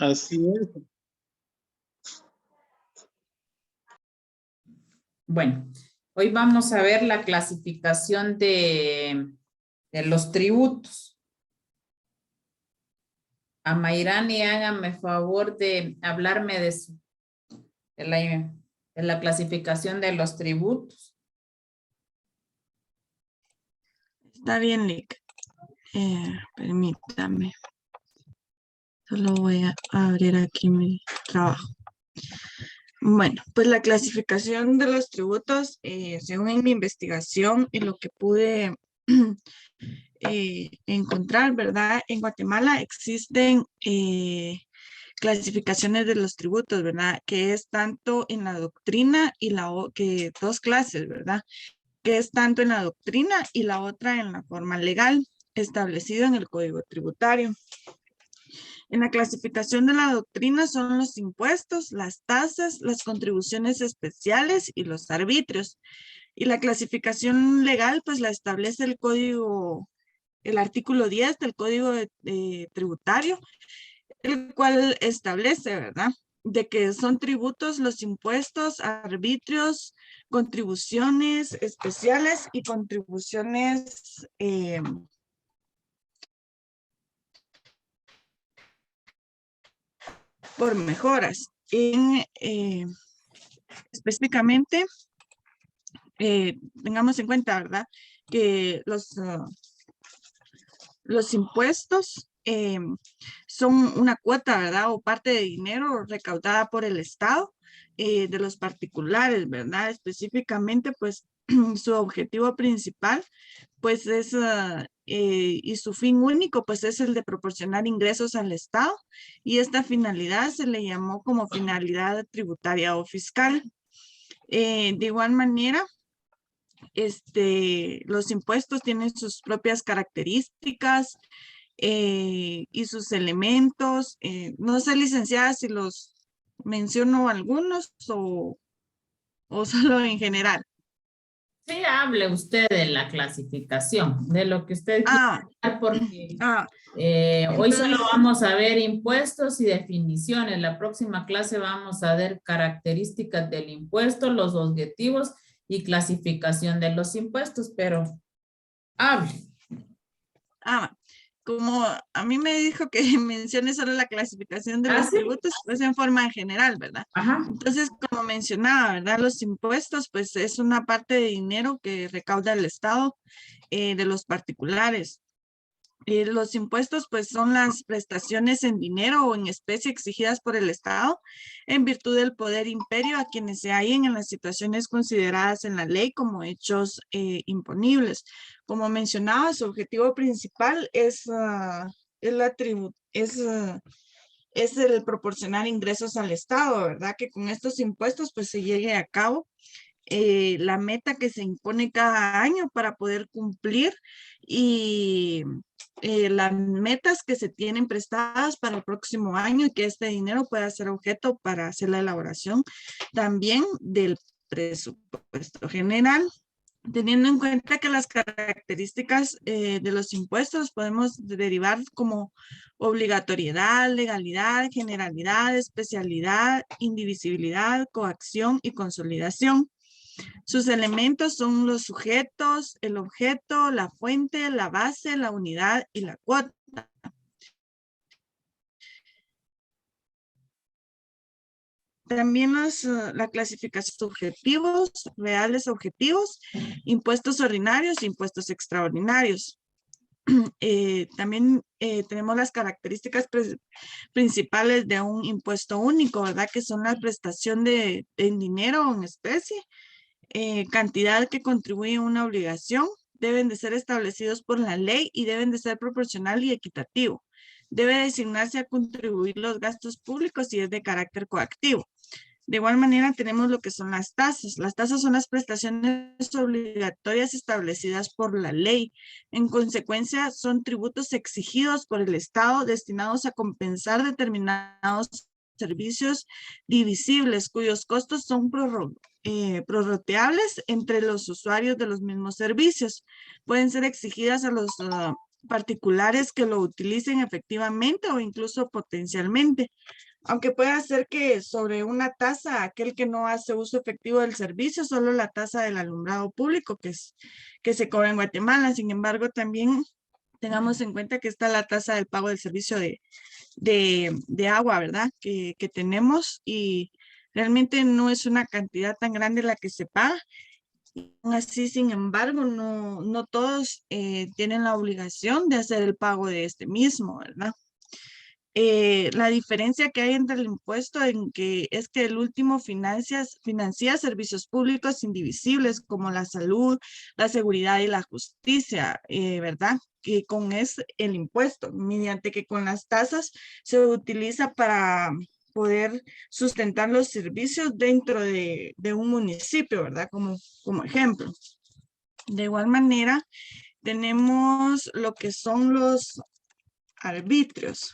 Así es. Bueno, hoy vamos a ver la clasificación de los tributos. A Mayrani, hágame favor de hablarme de la clasificación de los tributos. Está bien, Lick. Permítame. Solo voy a abrir aquí mi trabajo. Bueno, pues la clasificación de los tributos, según en mi investigación y lo que pude encontrar, ¿verdad? En Guatemala existen clasificaciones de los tributos, ¿verdad? Que es tanto en la doctrina y que dos clases, ¿verdad? Que es tanto en la doctrina y la otra en la forma legal establecido en el Código Tributario. En la clasificación de la doctrina son los impuestos, las tasas, las contribuciones especiales y los arbitrios. Y la clasificación legal, pues la establece el código, el artículo 10 del Código Tributario, el cual establece, ¿verdad?, de que son tributos los impuestos, arbitrios, contribuciones especiales y contribuciones por mejoras. Específicamente, tengamos en cuenta, ¿verdad?, que los impuestos son una cuota, ¿verdad?, o parte de dinero recaudada por el Estado de los particulares, ¿verdad? Específicamente, pues, su objetivo principal, pues, es, y su fin único, pues, es el de proporcionar ingresos al Estado, y esta finalidad se le llamó como finalidad tributaria o fiscal. De igual manera, los impuestos tienen sus propias características y sus elementos. No sé, licenciada, si los menciono algunos o solo en general. Sí, hable usted de la clasificación, de lo que usted quiera, porque hoy solo Entonces, vamos a ver impuestos y definiciones. La próxima clase vamos a ver características del impuesto, los objetivos y clasificación de los impuestos, pero hable. como a mí me dijo que mencione solo la clasificación de los ¿Sí? tributos, pues en forma general, ¿verdad? Ajá. Entonces, como mencionaba, ¿verdad? Los impuestos, pues es una parte de dinero que recauda el Estado de los particulares. Los impuestos, pues, son las prestaciones en dinero o en especie exigidas por el Estado en virtud del poder imperio a quienes se hallen en las situaciones consideradas en la ley como hechos imponibles. Como mencionaba, su objetivo principal es, es el proporcionar ingresos al Estado, ¿verdad? Que con estos impuestos, pues, se llegue a cabo la meta que se impone cada año para poder cumplir y las metas que se tienen prestadas para el próximo año y que este dinero pueda ser objeto para hacer la elaboración también del presupuesto general. Teniendo en cuenta que las características de los impuestos podemos derivar como obligatoriedad, legalidad, generalidad, especialidad, indivisibilidad, coacción y consolidación. Sus elementos son los sujetos, el objeto, la fuente, la base, la unidad y la cuota. También la clasificación de objetivos, reales objetivos, impuestos ordinarios e impuestos extraordinarios. También tenemos las características principales de un impuesto único, ¿verdad? Que son la prestación en dinero o en especie, cantidad que contribuye a una obligación, deben de ser establecidos por la ley y deben de ser proporcional y equitativo. Debe designarse a contribuir los gastos públicos y es de carácter coactivo. De igual manera tenemos lo que son las tasas. Las tasas son las prestaciones obligatorias establecidas por la ley. En consecuencia, son tributos exigidos por el Estado destinados a compensar determinados servicios divisibles cuyos costos son prorrateables entre los usuarios de los mismos servicios. Pueden ser exigidas a los particulares que lo utilicen efectivamente o incluso potencialmente. Aunque pueda ser que sobre una tasa, aquel que no hace uso efectivo del servicio, solo la tasa del alumbrado público que se cobra en Guatemala. Sin embargo, también tengamos en cuenta que está la tasa del pago del servicio de agua, ¿verdad? Que tenemos y realmente no es una cantidad tan grande la que se paga. Y aún así, sin embargo, no todos tienen la obligación de hacer el pago de este mismo, ¿verdad? La diferencia que hay entre el impuesto en que es que el último financia servicios públicos indivisibles como la salud, la seguridad y la justicia, ¿verdad? Que con es el impuesto, mediante que con las tasas se utiliza para poder sustentar los servicios dentro de un municipio, ¿verdad? Como ejemplo. De igual manera, tenemos lo que son los arbitrios.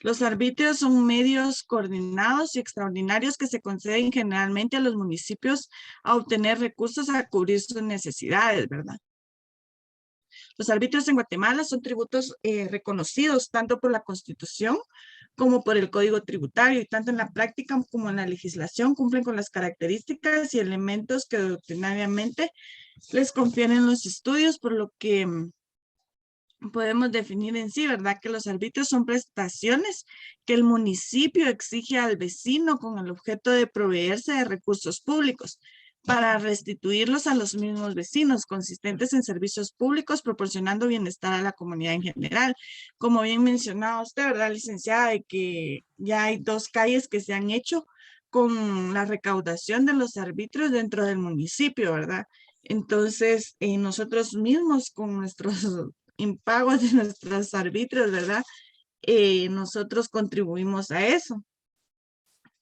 Los arbitrios son medios coordinados y extraordinarios que se conceden generalmente a los municipios a obtener recursos a cubrir sus necesidades, ¿verdad? Los arbitrios en Guatemala son tributos reconocidos tanto por la Constitución como por el Código Tributario y tanto en la práctica como en la legislación cumplen con las características y elementos que doctrinariamente les confieren los estudios, por lo que podemos definir en sí, ¿verdad? Que los arbitrios son prestaciones que el municipio exige al vecino con el objeto de proveerse de recursos públicos para restituirlos a los mismos vecinos, consistentes en servicios públicos, proporcionando bienestar a la comunidad en general. Como bien mencionaba usted, ¿verdad, licenciada? De que ya hay 2 calles que se han hecho con la recaudación de los arbitrios dentro del municipio, ¿verdad? Entonces, nosotros mismos con nuestros impagos de nuestros arbitrios, ¿verdad? Nosotros contribuimos a eso.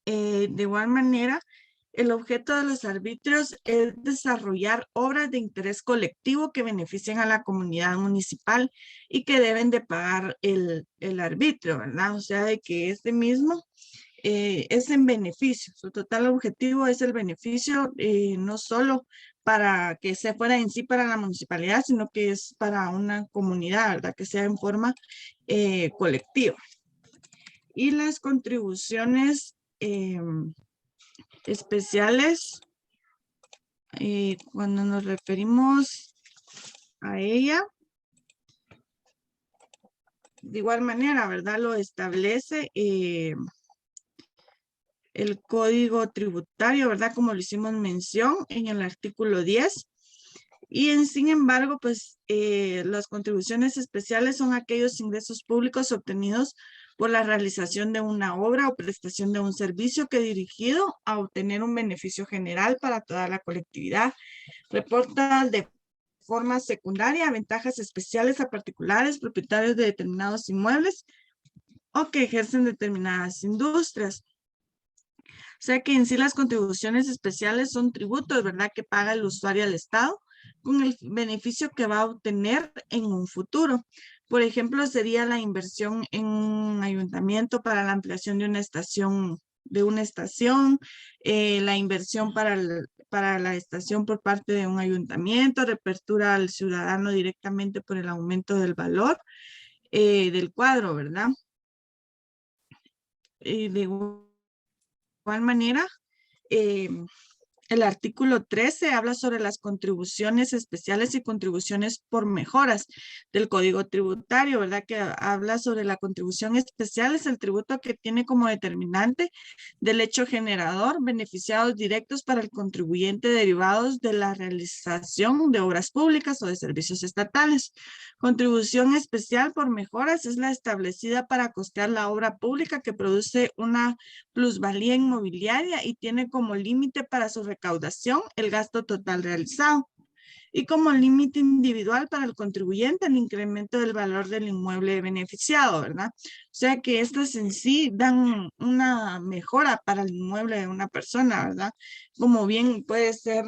De igual manera, el objeto de los arbitrios es desarrollar obras de interés colectivo que beneficien a la comunidad municipal y que deben de pagar el arbitrio, ¿verdad? O sea, de que este mismo es en beneficio. Su total objetivo es el beneficio, no solo para que sea fuera en sí para la municipalidad, sino que es para una comunidad, ¿verdad? Que sea en forma colectiva. Y las contribuciones especiales, cuando nos referimos a ella, de igual manera, ¿verdad? Lo establece el Código Tributario, ¿verdad? Como lo hicimos mención en el artículo 10. Y sin embargo, pues las contribuciones especiales son aquellos ingresos públicos obtenidos por la realización de una obra o prestación de un servicio que dirigido a obtener un beneficio general para toda la colectividad. Reporta de forma secundaria ventajas especiales a particulares propietarios de determinados inmuebles o que ejercen determinadas industrias. O sea que en sí las contribuciones especiales son tributos, ¿verdad? Que paga el usuario al Estado con el beneficio que va a obtener en un futuro. Por ejemplo, sería la inversión en un ayuntamiento para la ampliación de una estación, la inversión para la estación por parte de un ayuntamiento, reapertura al ciudadano directamente por el aumento del valor del cuadro, ¿verdad? De igual manera, el artículo 13 habla sobre las contribuciones especiales y contribuciones por mejoras del Código Tributario, ¿verdad? Que habla sobre la contribución especial, es el tributo que tiene como determinante del hecho generador beneficiados directos para el contribuyente derivados de la realización de obras públicas o de servicios estatales. Contribución especial por mejoras es la establecida para costear la obra pública que produce una plusvalía inmobiliaria y tiene como límite para su recaudación el gasto total realizado y como límite individual para el contribuyente el incremento del valor del inmueble beneficiado, ¿verdad? O sea que estas en sí dan una mejora para el inmueble de una persona, ¿verdad? Como bien puede ser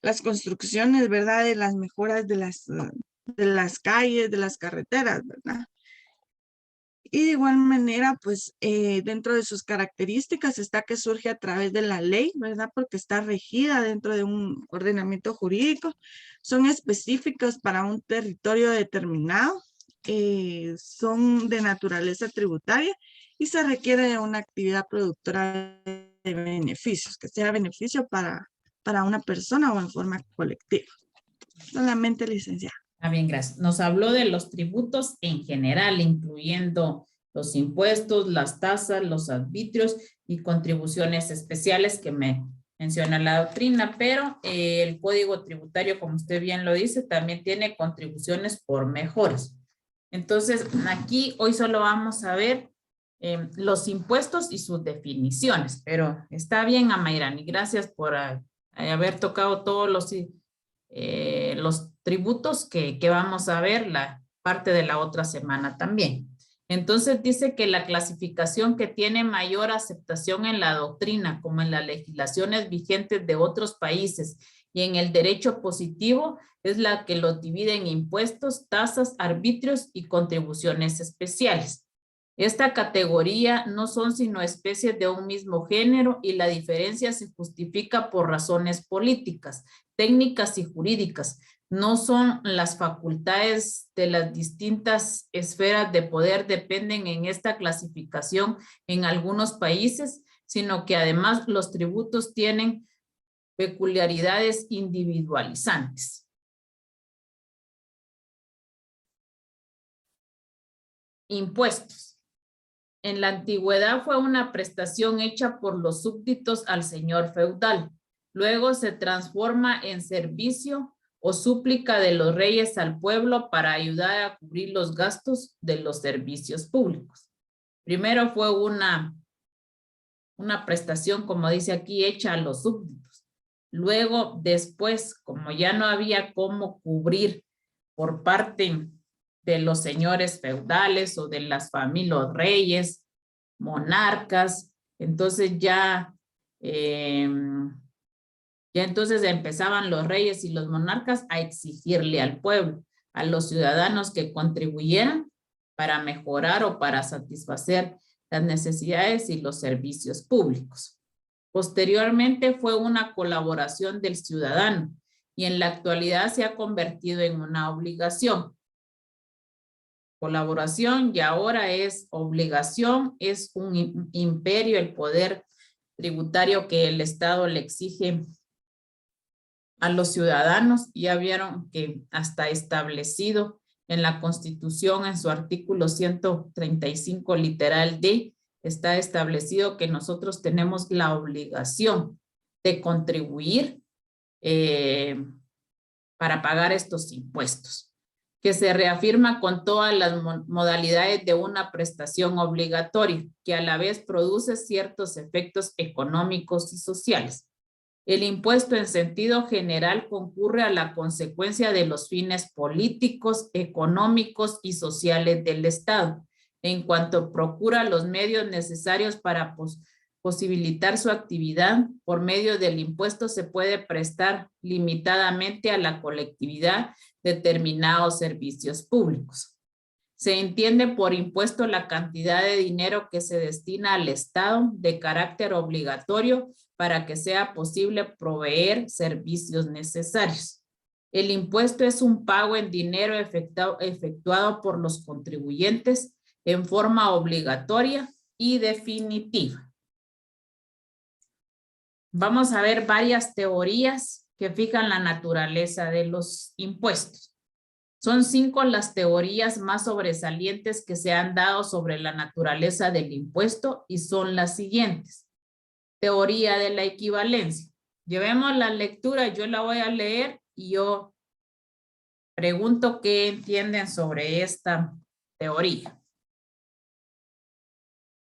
las construcciones, ¿verdad? De las mejoras de las calles, de las carreteras, ¿verdad? Y de igual manera, pues dentro de sus características está que surge a través de la ley, ¿verdad? Porque está regida dentro de un ordenamiento jurídico. Son específicas para un territorio determinado, son de naturaleza tributaria y se requiere de una actividad productora de beneficios, que sea beneficio para una persona o en forma colectiva. Solamente, licenciada. Ah, bien, gracias. Nos habló de los tributos en general, incluyendo los impuestos, las tasas, los arbitrios y contribuciones especiales que me menciona la doctrina, pero el Código Tributario, como usted bien lo dice, también tiene contribuciones por mejoras. Entonces, aquí hoy solo vamos a ver los impuestos y sus definiciones, pero está bien, Amairani, gracias por haber tocado todos los tributos que vamos a ver la parte de la otra semana también. Entonces dice que la clasificación que tiene mayor aceptación en la doctrina, como en las legislaciones vigentes de otros países y en el derecho positivo, es la que los divide en impuestos, tasas, arbitrios y contribuciones especiales. Esta categoría no son sino especies de un mismo género y la diferencia se justifica por razones políticas, técnicas y jurídicas. No son las facultades de las distintas esferas de poder dependen en esta clasificación en algunos países, sino que además los tributos tienen peculiaridades individualizantes. Impuestos. En la antigüedad fue una prestación hecha por los súbditos al señor feudal. Luego se transforma en servicio o súplica de los reyes al pueblo para ayudar a cubrir los gastos de los servicios públicos. Primero fue una prestación, como dice aquí, hecha a los súbditos. Luego, después, como ya no había cómo cubrir por parte de los señores feudales o de las familias, los reyes, monarcas, entonces ya entonces empezaban los reyes y los monarcas a exigirle al pueblo, a los ciudadanos que contribuyeran para mejorar o para satisfacer las necesidades y los servicios públicos. Posteriormente fue una colaboración del ciudadano y en la actualidad se ha convertido en una obligación. Colaboración y ahora es obligación, es un imperio el poder tributario que el Estado le exige a los ciudadanos. Ya vieron que hasta establecido en la Constitución en su artículo 135 literal D está establecido que nosotros tenemos la obligación de contribuir para pagar estos impuestos, que se reafirma con todas las modalidades de una prestación obligatoria, que a la vez produce ciertos efectos económicos y sociales. El impuesto en sentido general concurre a la consecuencia de los fines políticos, económicos y sociales del Estado, en cuanto procura los medios necesarios para posibilitar su actividad. Por medio del impuesto se puede prestar limitadamente a la colectividad determinados servicios públicos. Se entiende por impuesto la cantidad de dinero que se destina al Estado de carácter obligatorio para que sea posible proveer servicios necesarios. El impuesto es un pago en dinero efectuado por los contribuyentes en forma obligatoria y definitiva. Vamos a ver varias teorías que fijan la naturaleza de los impuestos. Son 5 las teorías más sobresalientes que se han dado sobre la naturaleza del impuesto y son las siguientes. Teoría de la equivalencia. Llevemos la lectura, yo la voy a leer y yo pregunto qué entienden sobre esta teoría.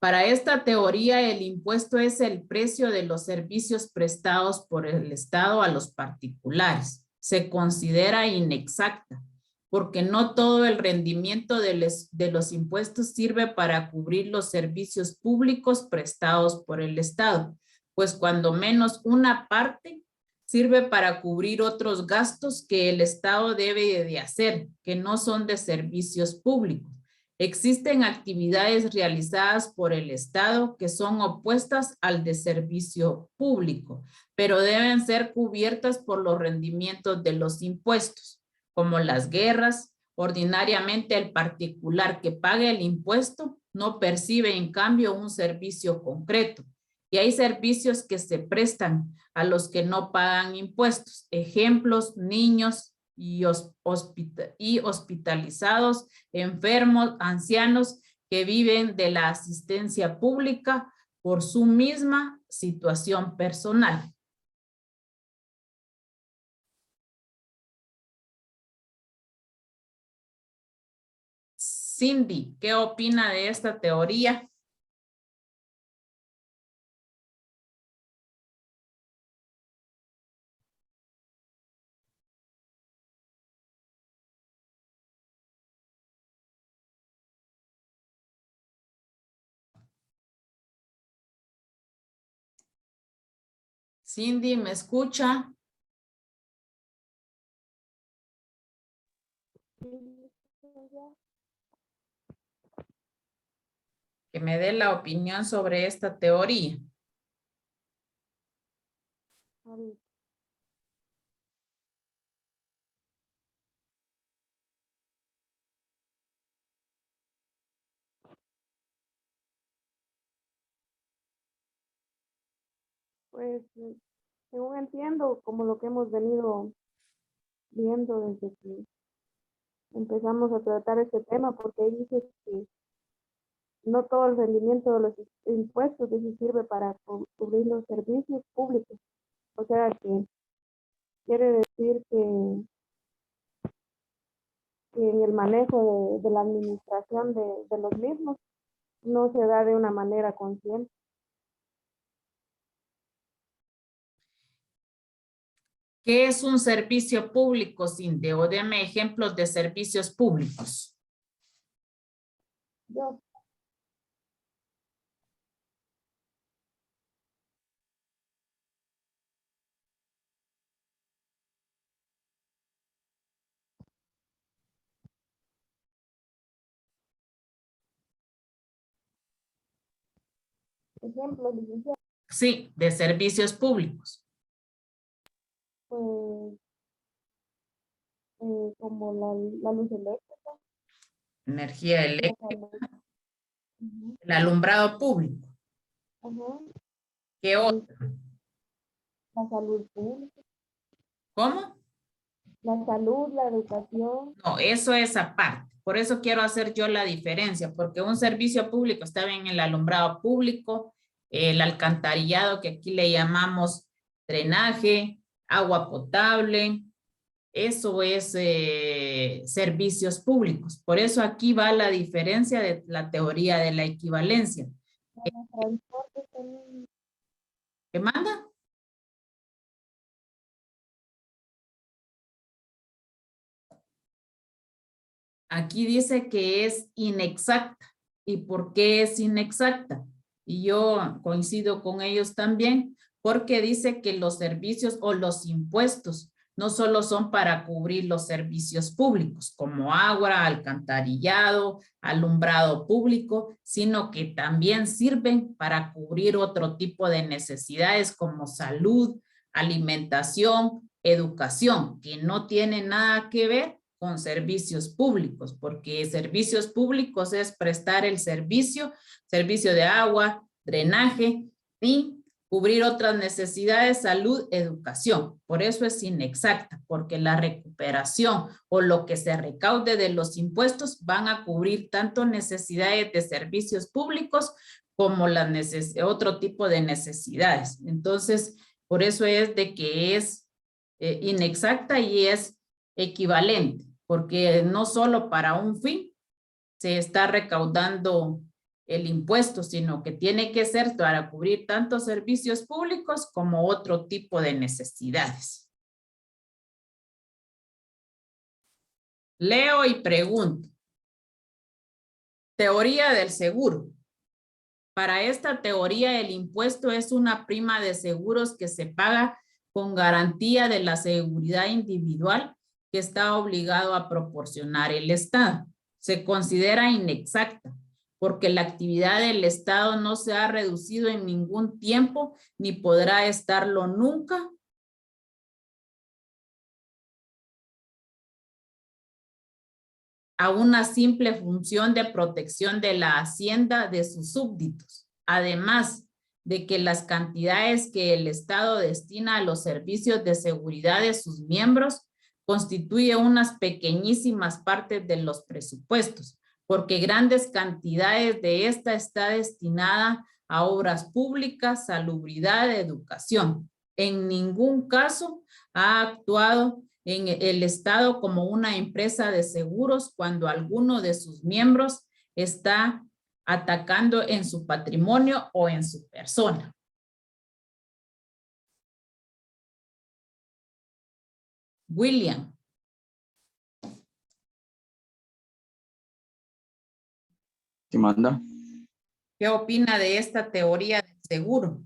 Para esta teoría, el impuesto es el precio de los servicios prestados por el Estado a los particulares. Se considera inexacta, porque no todo el rendimiento de los impuestos sirve para cubrir los servicios públicos prestados por el Estado, pues cuando menos una parte sirve para cubrir otros gastos que el Estado debe de hacer, que no son de servicios públicos. Existen actividades realizadas por el Estado que son opuestas al de servicio público, pero deben ser cubiertas por los rendimientos de los impuestos, como las guerras. Ordinariamente, el particular que pague el impuesto no percibe en cambio un servicio concreto. Y hay servicios que se prestan a los que no pagan impuestos. Ejemplos, niños y hospitalizados, enfermos, ancianos que viven de la asistencia pública por su misma situación personal. Cindy, ¿qué opina de esta teoría? Cindy, ¿me escucha? Que me dé la opinión sobre esta teoría. Pues, según entiendo, como lo que hemos venido viendo desde que empezamos a tratar este tema, porque ahí dice que no todo el rendimiento de los impuestos dice, sirve para cubrir los servicios públicos. O sea que quiere decir que en el manejo de la administración de los mismos no se da de una manera consciente. ¿Qué es un servicio público, Cindy? O deme ejemplos de servicios públicos. Yo, ejemplo, licenciado, Sí, de servicios públicos. pues, como la luz eléctrica, Energía la eléctrica, salud, ujú, el alumbrado público. ajá, ¿Qué otro? la salud pública, ¿Cómo? la salud, la educación, No, eso es aparte. Por eso quiero hacer yo la diferencia, porque un servicio público está bien el alumbrado público, el alcantarillado, que aquí le llamamos drenaje, agua potable, eso es servicios públicos. Por eso aquí va la diferencia de la teoría de la equivalencia. los transportes también. ¿Qué manda? Aquí dice que es inexacta. ¿Y por qué es inexacta? Y yo coincido con ellos también, porque dice que los servicios o los impuestos no solo son para cubrir los servicios públicos, como agua, alcantarillado, alumbrado público, sino que también sirven para cubrir otro tipo de necesidades como salud, alimentación, educación, que no tiene nada que ver con servicios públicos, porque servicios públicos es prestar el servicio de agua, drenaje y cubrir otras necesidades, salud, educación. Por eso es inexacta, porque la recuperación o lo que se recaude de los impuestos van a cubrir tanto necesidades de servicios públicos como otro tipo de necesidades. Entonces, por eso es de que es inexacta y es equivalente, porque no solo para un fin se está recaudando el impuesto, sino que tiene que ser para cubrir tanto servicios públicos como otro tipo de necesidades. Leo y pregunto. Teoría del seguro. Para esta teoría, el impuesto es una prima de seguros que se paga con garantía de la seguridad individual que está obligado a proporcionar el Estado. se considera inexacta porque la actividad del Estado no se ha reducido en ningún tiempo ni podrá estarlo nunca a una simple función de protección de la hacienda de sus súbditos. Además de que las cantidades que el Estado destina a los servicios de seguridad de sus miembros constituye unas pequeñísimas partes de los presupuestos, porque grandes cantidades de esta está destinada a obras públicas, salubridad, educación. En ningún caso ha actuado en el Estado como una empresa de seguros cuando alguno de sus miembros está atacando en su patrimonio o en su persona. William. ¿Qué manda? ¿Qué opina de esta teoría del seguro?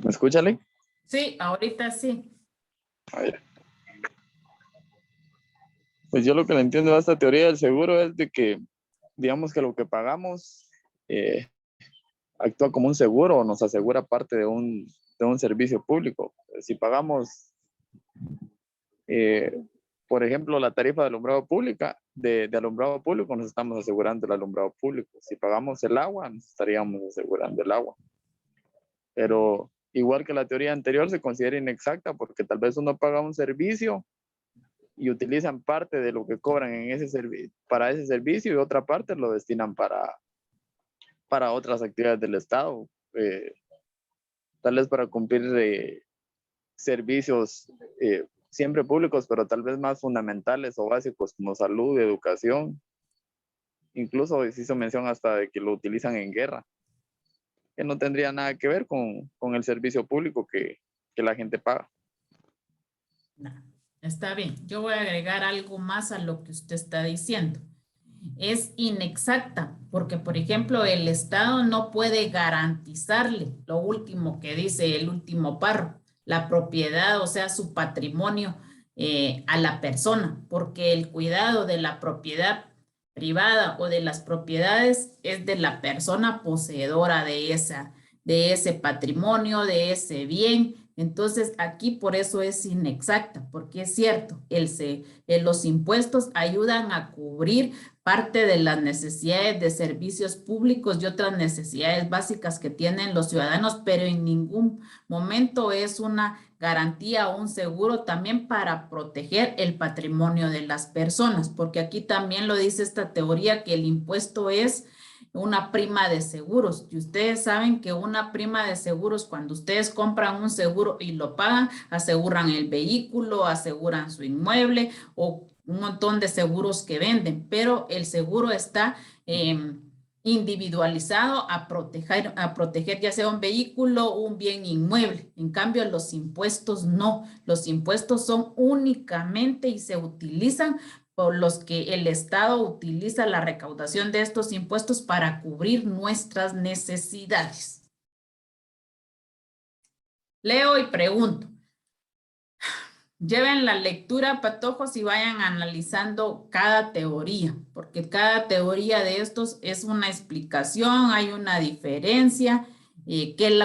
¿Me escucha, Ley? Sí, ahorita sí. A ver. Pues yo lo que le entiendo a esta teoría del seguro es de que, digamos que lo que pagamos actúa como un seguro o nos asegura parte de un servicio público. Si pagamos, por ejemplo, la tarifa de alumbrado pública, de alumbrado público, nos estamos asegurando el alumbrado público. Si pagamos el agua, nos estaríamos asegurando el agua. Pero igual que la teoría anterior, se considera inexacta porque tal vez uno paga un servicio y utilizan parte de lo que cobran en ese para ese servicio y otra parte lo destinan para otras actividades del Estado, tal vez para cumplir servicios siempre públicos, pero tal vez más fundamentales o básicos como salud, educación. Incluso se hizo mención hasta de que lo utilizan en guerra, que no tendría nada que ver con el servicio público que la gente paga. No, está bien. Yo voy a agregar algo más a lo que usted está diciendo. Es inexacta porque, por ejemplo, el Estado no puede garantizarle lo último que dice el último párrafo, la propiedad, o sea, su patrimonio a la persona, porque el cuidado de la propiedad privada o de las propiedades es de la persona poseedora de ese patrimonio, de ese bien. Entonces, aquí por eso es inexacta, porque es cierto, los impuestos ayudan a cubrir parte de las necesidades de servicios públicos y otras necesidades básicas que tienen los ciudadanos, pero en ningún momento es una garantía o un seguro también para proteger el patrimonio de las personas, porque aquí también lo dice esta teoría que el impuesto es una prima de seguros. Y ustedes saben que una prima de seguros, cuando ustedes compran un seguro y lo pagan, aseguran el vehículo, aseguran su inmueble o un montón de seguros que venden, pero el seguro está individualizado a proteger ya sea un vehículo o un bien inmueble. En cambio, los impuestos no. Los impuestos son únicamente y se utilizan por los que el Estado utiliza la recaudación de estos impuestos para cubrir nuestras necesidades. Leo y pregunto. Lleven la lectura, patojos, y vayan analizando cada teoría, porque cada teoría de estos es una explicación, hay una diferencia,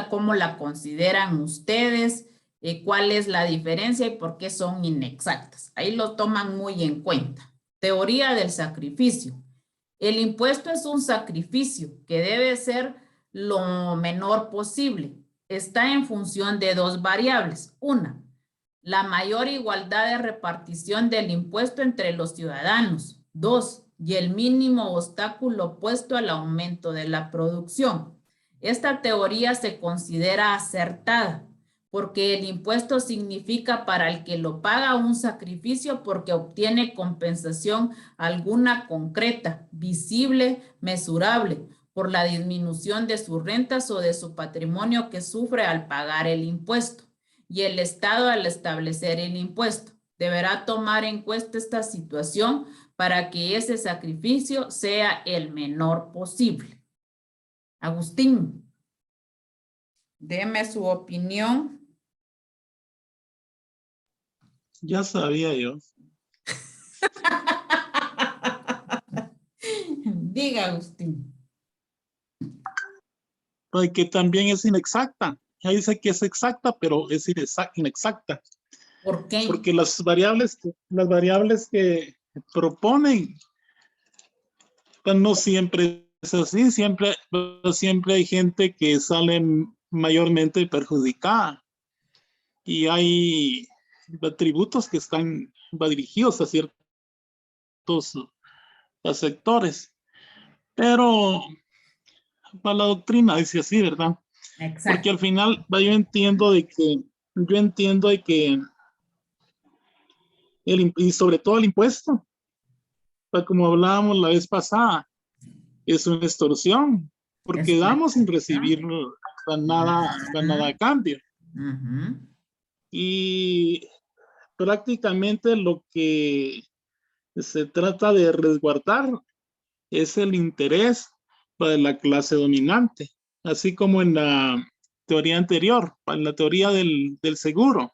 cómo la consideran ustedes, cuál es la diferencia y por qué son inexactas. Ahí lo toman muy en cuenta. Teoría del sacrificio. El impuesto es un sacrificio que debe ser lo menor posible. Está en función de dos variables. Una, la mayor igualdad de repartición del impuesto entre los ciudadanos. Dos, y el mínimo obstáculo opuesto al aumento de la producción. Esta teoría se considera acertada porque el impuesto significa para el que lo paga un sacrificio porque obtiene compensación alguna concreta, visible, mesurable, por la disminución de sus rentas o de su patrimonio que sufre al pagar el impuesto. Y el Estado, al establecer el impuesto, deberá tomar en cuenta esta situación para que ese sacrificio sea el menor posible. Agustín, deme su opinión. Ya sabía yo. Diga, Agustín. Que también es inexacta. Ya dice que es exacta, pero es inexacta. ¿Por qué? Porque las variables que proponen, pues no siempre es así. Siempre hay gente que sale mayormente perjudicada. Y hay tributos que están dirigidos a ciertos sectores. Pero para la doctrina dice así, ¿verdad? Exacto. Porque al final yo entiendo de que y sobre todo el impuesto, como hablábamos la vez pasada, es una extorsión, porque Es una damos sin extorsión. recibir nada a cambio. Y prácticamente lo que se trata de resguardar es el interés de la clase dominante, así como en la teoría anterior, en la teoría del seguro.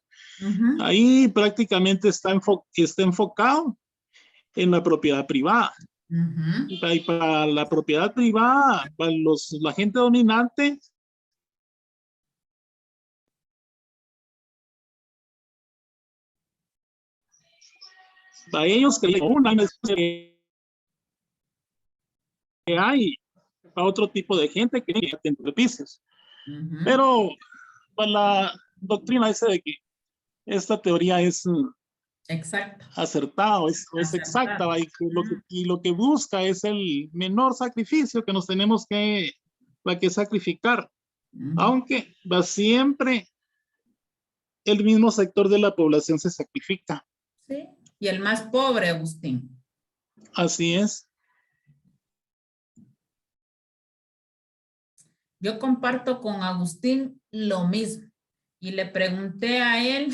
Ahí prácticamente está enfocado en la propiedad privada. Y para la propiedad privada, para la gente dominante, para ellos que hay para otro tipo de gente que tiene beneficios. Pero para la doctrina dice de que esta teoría es Exacto. acertada, es exacta, y lo que busca es el menor sacrificio que nos tenemos que sacrificar, aunque va siempre el mismo sector de la población se sacrifica. Sí. Y el más pobre, Agustín. Así es. Yo comparto con Agustín lo mismo y le pregunté a él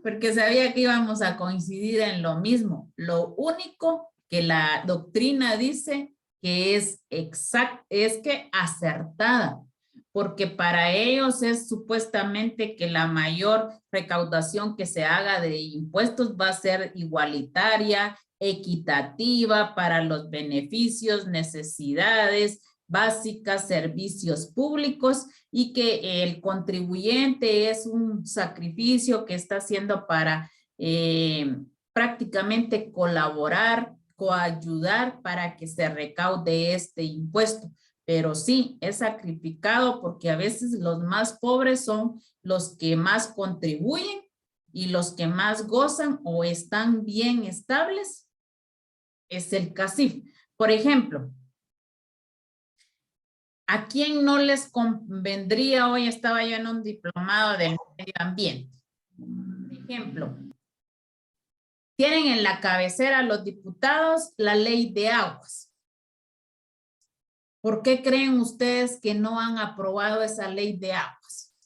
porque sabía que íbamos a coincidir en lo mismo. Lo único que la doctrina dice que es exacta, es que acertada, porque para ellos es supuestamente que la mayor recaudación que se haga de impuestos va a ser igualitaria, equitativa para los beneficios, necesidades básicas, servicios públicos, y que el contribuyente es un sacrificio que está haciendo para prácticamente colaborar, coayudar para que se recaude este impuesto. Pero sí, es sacrificado porque a veces los más pobres son los que más contribuyen y los que más gozan o están bien estables es el CACIF. Por ejemplo, ¿a quién no les convendría? Hoy estaba yo en un diplomado del medio ambiente. Por ejemplo, tienen en la cabecera los diputados la ley de aguas. ¿Por qué creen ustedes que no han aprobado esa ley de aguas?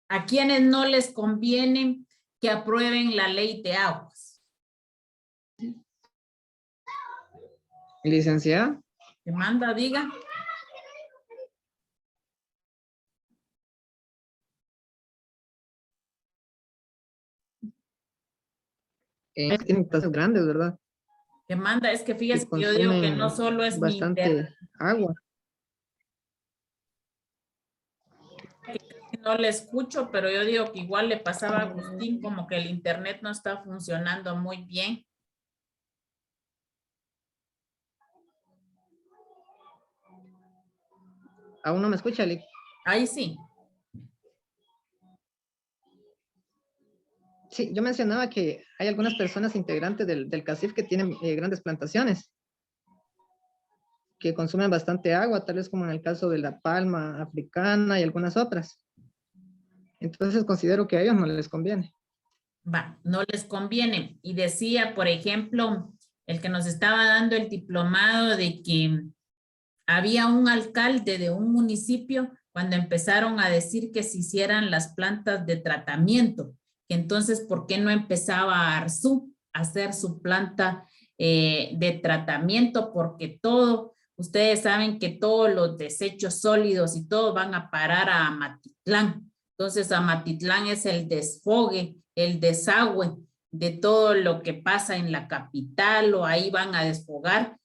¿A quiénes no les conviene que aprueben la ley de aguas? Licenciada. ¿Qué manda, diga? tienen tasas grandes, ¿verdad? Que manda, es que fíjese Que que yo digo que consumen no solo es mi internet, bastante agua. no le escucho, pero yo digo que igual le pasaba a Agustín como que el internet no está funcionando muy bien. ¿Aún no me escucha, Lick? Ahí sí. Sí, yo mencionaba que hay algunas personas integrantes del CACIF que tienen grandes plantaciones, que consumen bastante agua, tal vez como en el caso de la palma africana y algunas otras. Entonces considero que a ellos no les conviene. Va, no les conviene. Y decía, por ejemplo, el que nos estaba dando el diplomado de que había un alcalde de un municipio cuando empezaron a decir que se hicieran las plantas de tratamiento, que entonces, ¿por qué no empezaba Arzú a hacer su planta de tratamiento? Porque todo, ustedes saben que todos los desechos sólidos y todo van a parar a Amatitlán. Entonces, Amatitlán es el desfogue, el desagüe de todo lo que pasa en la capital, o ahí van a desfogar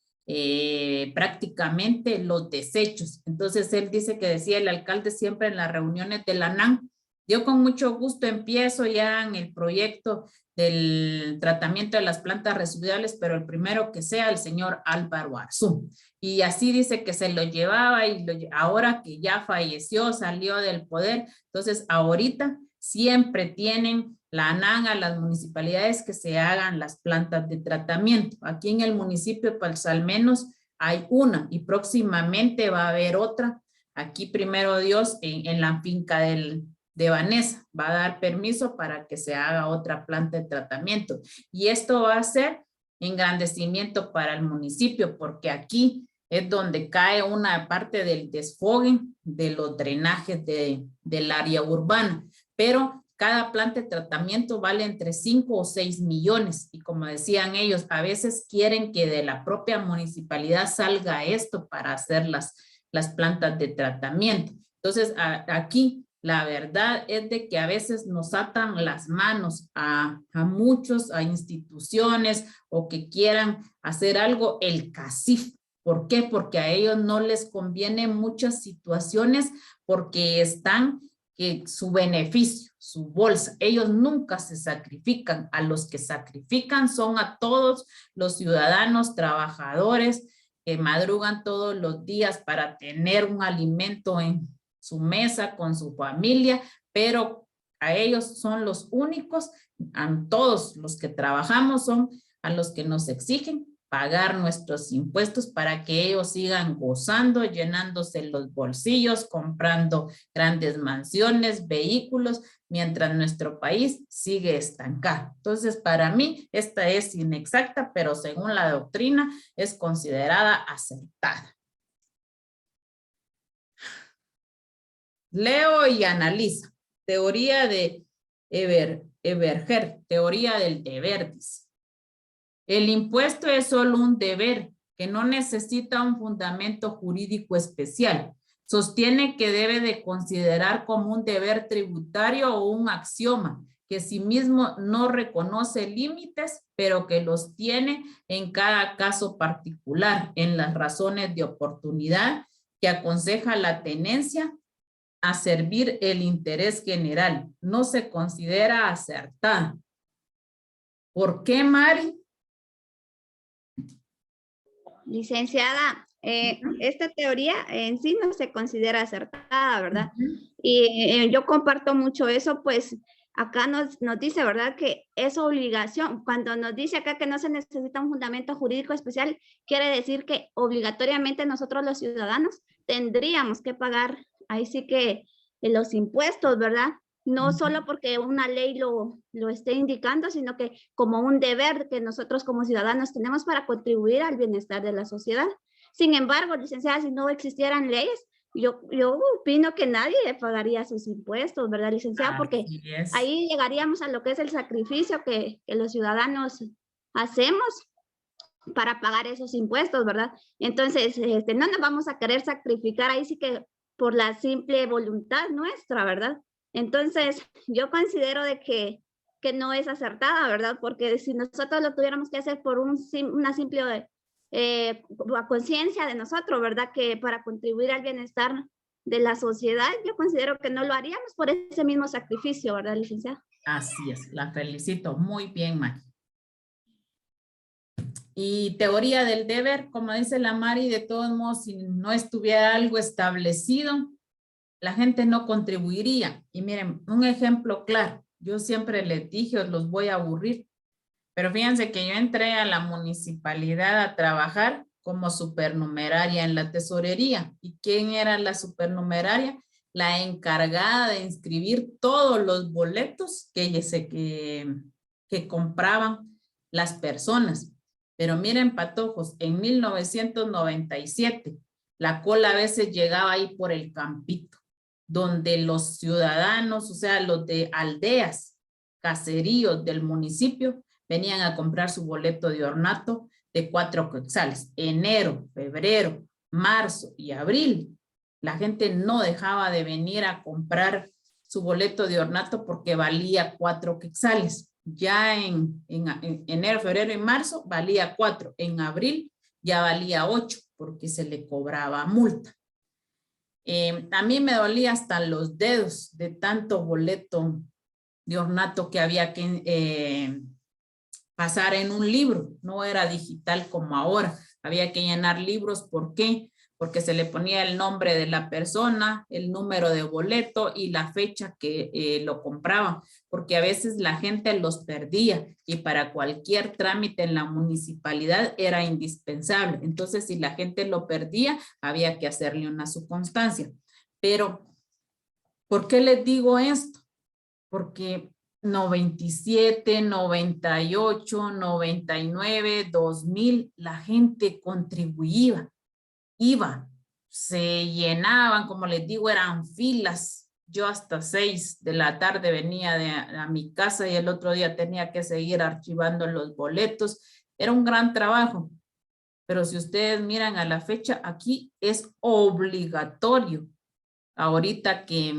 prácticamente los desechos. Entonces él dice que decía el alcalde siempre en las reuniones de la NAN, yo con mucho gusto empiezo ya en el proyecto del tratamiento de las plantas residuales, pero el primero que sea el señor Álvaro Arzú. Y así dice que se lo llevaba y ahora que ya falleció, salió del poder, entonces ahorita siempre tienen la ANAN a las municipalidades que se hagan las plantas de tratamiento. Aquí en el municipio, pues al menos hay una y próximamente va a haber otra. Aquí primero Dios en la finca de Vanessa va a dar permiso para que se haga otra planta de tratamiento. Y esto va a ser engrandecimiento para el municipio porque aquí es donde cae una parte del desfogue de los drenajes del área urbana. Pero cada planta de tratamiento vale entre 5 o 6 millones. Y como decían ellos, a veces quieren que de la propia municipalidad salga esto para hacer las plantas de tratamiento. Entonces, aquí la verdad es de que a veces nos atan las manos a muchos, a instituciones o que quieran hacer algo, el CACIF. ¿Por qué? Porque a ellos no les conviene muchas situaciones porque están que su beneficio, su bolsa, ellos nunca se sacrifican. A los que sacrifican son a todos los ciudadanos trabajadores que madrugan todos los días para tener un alimento en su mesa con su familia, pero a ellos son los únicos, a todos los que trabajamos son a los que nos exigen pagar nuestros impuestos para que ellos sigan gozando, llenándose los bolsillos, comprando grandes mansiones, vehículos, mientras nuestro país sigue estancado. Entonces, para mí, esta es inexacta, pero según la doctrina es considerada acertada. Leo y analizo. Teoría de Everger, teoría del deber, dice. El impuesto es solo un deber que no necesita un fundamento jurídico especial. Sostiene que debe de considerar como un deber tributario o un axioma, que sí mismo no reconoce límites, pero que los tiene en cada caso particular, en las razones de oportunidad que aconseja la tenencia a servir el interés general. No se considera acertada. ¿Por qué, Mari? Licenciada, esta teoría en sí no se considera acertada, ¿verdad? Y yo comparto mucho eso, pues acá nos dice, ¿verdad? Que es obligación. Cuando nos dice acá que no se necesita un fundamento jurídico especial, quiere decir que obligatoriamente nosotros los ciudadanos tendríamos que pagar, ahí sí que los impuestos, ¿verdad? No solo porque una ley lo esté indicando, sino que como un deber que nosotros como ciudadanos tenemos para contribuir al bienestar de la sociedad. Sin embargo, licenciada, si no existieran leyes, yo opino que nadie pagaría sus impuestos, ¿verdad, licenciada? Porque ahí llegaríamos a lo que es el sacrificio que los ciudadanos hacemos para pagar esos impuestos, ¿verdad? Entonces, no nos vamos a querer sacrificar ahí sí que por la simple voluntad nuestra, ¿verdad? Entonces, yo considero de que que no es acertada, ¿verdad? Porque si nosotros lo tuviéramos que hacer por una simple conciencia de nosotros, ¿verdad? Que para contribuir al bienestar de la sociedad, yo considero que no lo haríamos por ese mismo sacrificio, ¿verdad, licenciada? Así es, la felicito. Muy bien, Mari. Y teoría del deber, como dice la Mari, de todos modos, si no estuviera algo establecido, la gente no contribuiría. Y miren, un ejemplo claro, yo siempre les dije, os los voy a aburrir, pero fíjense que yo entré a la municipalidad a trabajar como supernumeraria en la tesorería. ¿Y quién era la supernumeraria? La encargada de inscribir todos los boletos que compraban las personas. Pero miren, patojos, en 1997, la cola a veces llegaba ahí por el campito, donde los ciudadanos, o sea, los de aldeas, caseríos del municipio, venían a comprar su boleto de ornato de 4 quetzales. Enero, febrero, marzo y abril, la gente no dejaba de venir a comprar su boleto de ornato porque valía 4 quetzales. Ya en enero, febrero y marzo valía 4. En abril ya valía 8 porque se le cobraba multa. A mí me dolía hasta los dedos de tanto boleto de ornato que había que pasar en un libro. No era digital como ahora. Había que llenar libros. ¿Por qué? Porque se le ponía el nombre de la persona, el número de boleto y la fecha que lo compraban, porque a veces la gente los perdía y para cualquier trámite en la municipalidad era indispensable. Entonces, si la gente lo perdía, había que hacerle una subconstancia. Pero, ¿por qué les digo esto? Porque 97, 98, 99, 2000, la gente contribuía. Iba, se llenaban, como les digo, eran filas. Yo hasta 6 de la tarde venía a mi casa y el otro día tenía que seguir archivando los boletos. Era un gran trabajo. Pero si ustedes miran a la fecha, aquí es obligatorio. Ahorita que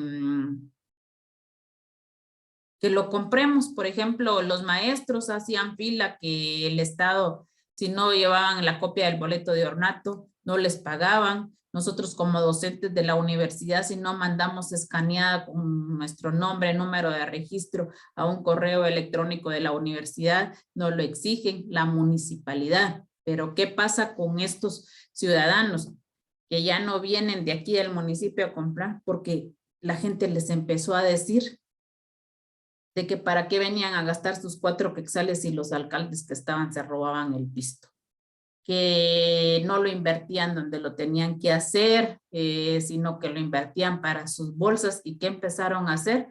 lo compremos, por ejemplo, los maestros hacían fila que el Estado, si no llevaban la copia del boleto de ornato, no les pagaban. Nosotros como docentes de la universidad, si no mandamos escaneada con nuestro nombre, número de registro a un correo electrónico de la universidad, nos lo exigen la municipalidad. Pero ¿qué pasa con estos ciudadanos que ya no vienen de aquí del municipio a comprar? Porque la gente les empezó a decir de que para qué venían a gastar sus 4 quetzales y los alcaldes que estaban se robaban el pisto, que no lo invertían donde lo tenían que hacer, sino que lo invertían para sus bolsas. ¿Y qué empezaron a hacer?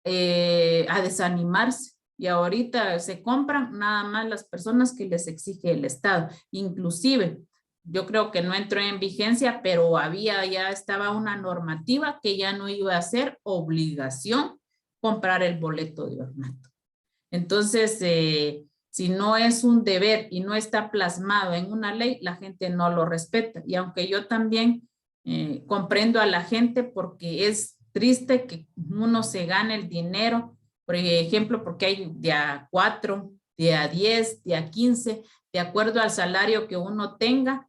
A desanimarse. Y ahorita se compran nada más las personas que les exige el Estado. Inclusive, yo creo que no entró en vigencia, pero ya estaba una normativa que ya no iba a ser obligación comprar el boleto de ornato. Entonces, si no es un deber y no está plasmado en una ley, la gente no lo respeta. Y aunque yo también comprendo a la gente, porque es triste que uno se gane el dinero, por ejemplo, porque hay de a 4, de a 10, de a 15, de acuerdo al salario que uno tenga,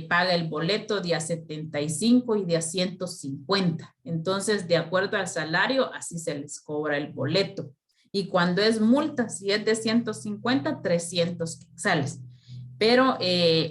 paga el boleto de a 75 y de a 150. Entonces, de acuerdo al salario, así se les cobra el boleto. Y cuando es multa, si es de 150, 300 quetzales. Pero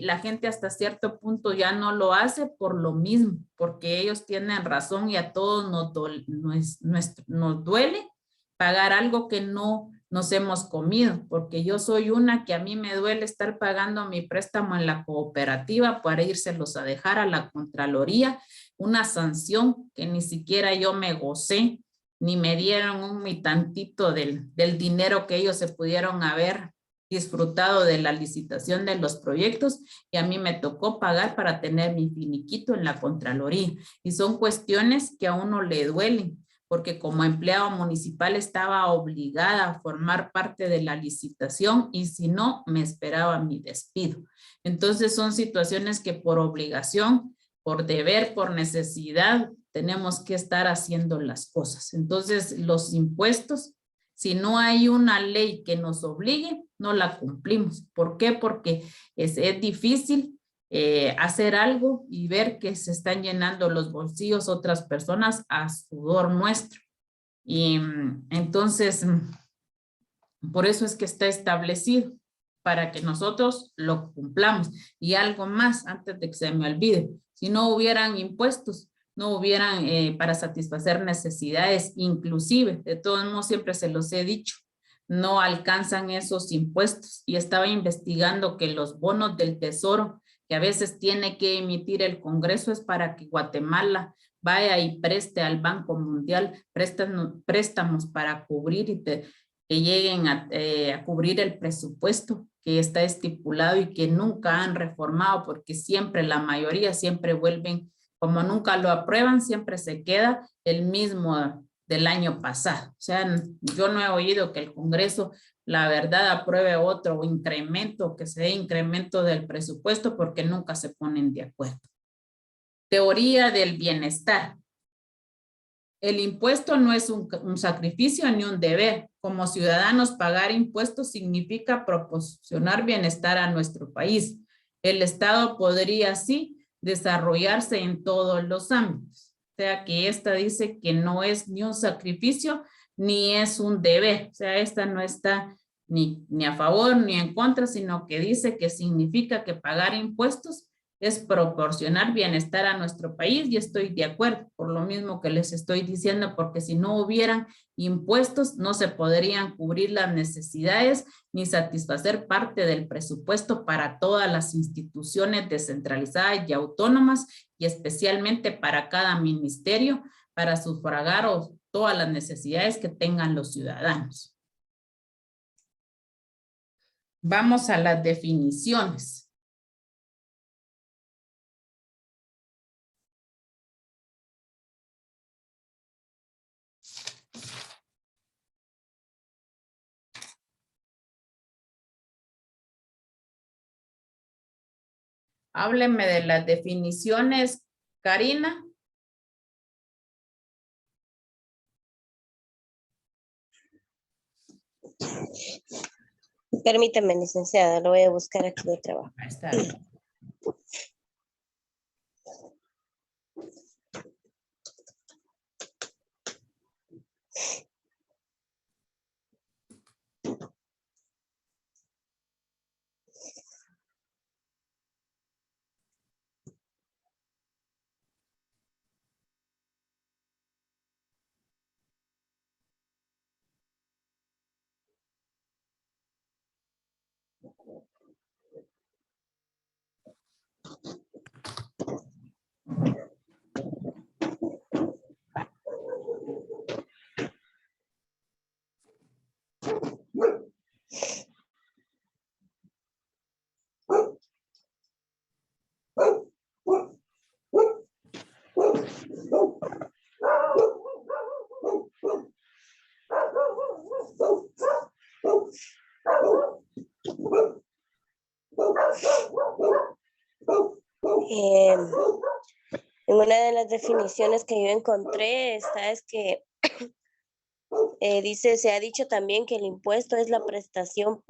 la gente hasta cierto punto ya no lo hace por lo mismo, porque ellos tienen razón y a todos nos duele pagar algo que no nos hemos comido, porque yo soy una que a mí me duele estar pagando mi préstamo en la cooperativa para írselos a dejar a la Contraloría, una sanción que ni siquiera yo me gocé, ni me dieron un tantito del dinero que ellos se pudieron haber disfrutado de la licitación de los proyectos, y a mí me tocó pagar para tener mi finiquito en la Contraloría. Y son cuestiones que a uno le duelen, porque como empleado municipal estaba obligada a formar parte de la licitación y si no, me esperaba mi despido. Entonces son situaciones que por obligación, por deber, por necesidad, tenemos que estar haciendo las cosas. Entonces los impuestos Si no hay una ley que nos obligue, no la cumplimos. ¿Por qué? Porque es difícil hacer algo y ver que se están llenando los bolsillos otras personas a sudor nuestro. Y entonces, por eso es que está establecido, para que nosotros lo cumplamos. Y algo más, antes de que se me olvide, si no hubieran impuestos, no hubieran para satisfacer necesidades, inclusive, de todos modos siempre se los he dicho, no alcanzan esos impuestos. Y estaba investigando que los bonos del tesoro que a veces tiene que emitir el Congreso es para que Guatemala vaya y preste al Banco Mundial préstamos para cubrir y que lleguen a cubrir el presupuesto que está estipulado y que nunca han reformado, porque siempre la mayoría siempre vuelven, como nunca lo aprueban, siempre se queda el mismo del año pasado. O sea, yo no he oído que el Congreso, la verdad, apruebe otro incremento, que se dé incremento del presupuesto, porque nunca se ponen de acuerdo. Teoría del bienestar. El impuesto no es un sacrificio ni un deber. Como ciudadanos, pagar impuestos significa proporcionar bienestar a nuestro país. El Estado podría así desarrollarse en todos los ámbitos. O sea que esta dice que no es ni un sacrificio ni es un deber. O sea, esta no está ni a favor ni en contra, sino que dice que significa que pagar impuestos es proporcionar bienestar a nuestro país, y estoy de acuerdo, por lo mismo que les estoy diciendo, porque si no hubieran impuestos, no se podrían cubrir las necesidades ni satisfacer parte del presupuesto para todas las instituciones descentralizadas y autónomas, y especialmente para cada ministerio, para sufragar todas las necesidades que tengan los ciudadanos. Vamos a las definiciones. Hábleme de las definiciones, Karina. Permítame, licenciada, lo voy a buscar aquí de trabajo. Ahí está bien. En una de las definiciones que yo encontré, esta es que dice, se ha dicho también que el impuesto es la prestación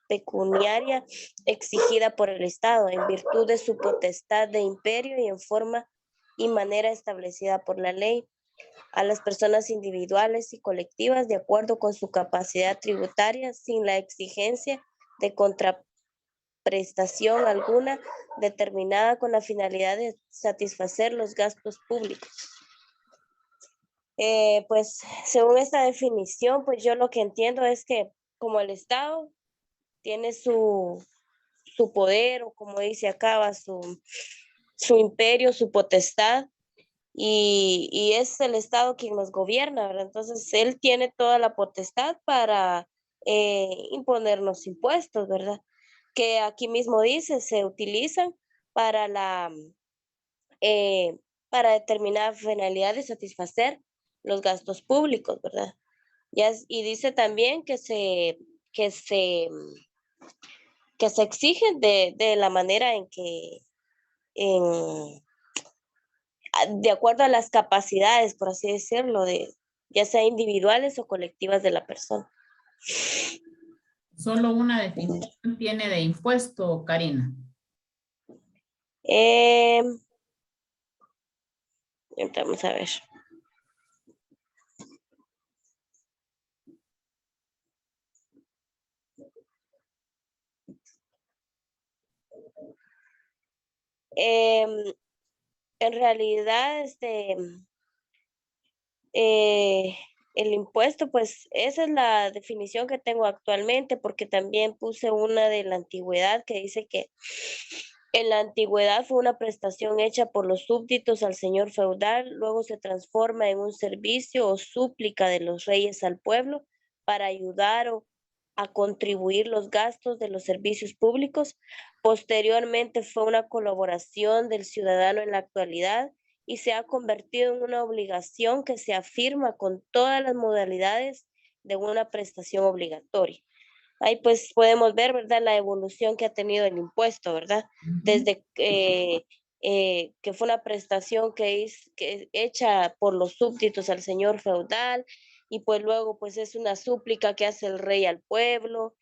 pecuniaria exigida por el Estado en virtud de su potestad de imperio y en forma y manera establecida por la ley a las personas individuales y colectivas de acuerdo con su capacidad tributaria sin la exigencia de contraprestación alguna determinada con la finalidad de satisfacer los gastos públicos. Pues según esta definición, pues yo lo que entiendo es que como el Estado tiene su poder, o como dice acá, su imperio, su potestad, y es el Estado quien nos gobierna, ¿verdad? Entonces él tiene toda la potestad para imponernos impuestos, ¿verdad? Que aquí mismo dice, se utilizan para para determinada finalidad de satisfacer los gastos públicos, ¿verdad? Y dice también que se exigen de la manera en que, de acuerdo a las capacidades, por así decirlo, de ya sea individuales o colectivas de la persona. Solo una definición tiene de impuesto, Karina. Vamos a ver. En realidad, el impuesto, pues esa es la definición que tengo actualmente, porque también puse una de la antigüedad que dice que en la antigüedad fue una prestación hecha por los súbditos al señor feudal, luego se transforma en un servicio o súplica de los reyes al pueblo para ayudar o a contribuir los gastos de los servicios públicos. Posteriormente fue una colaboración del ciudadano en la actualidad y se ha convertido en una obligación que se afirma con todas las modalidades de una prestación obligatoria. Ahí pues podemos ver, ¿verdad?, la evolución que ha tenido el impuesto, ¿verdad? Desde que fue una prestación que es hecha por los súbditos al señor feudal, y pues luego pues es una súplica que hace el rey al pueblo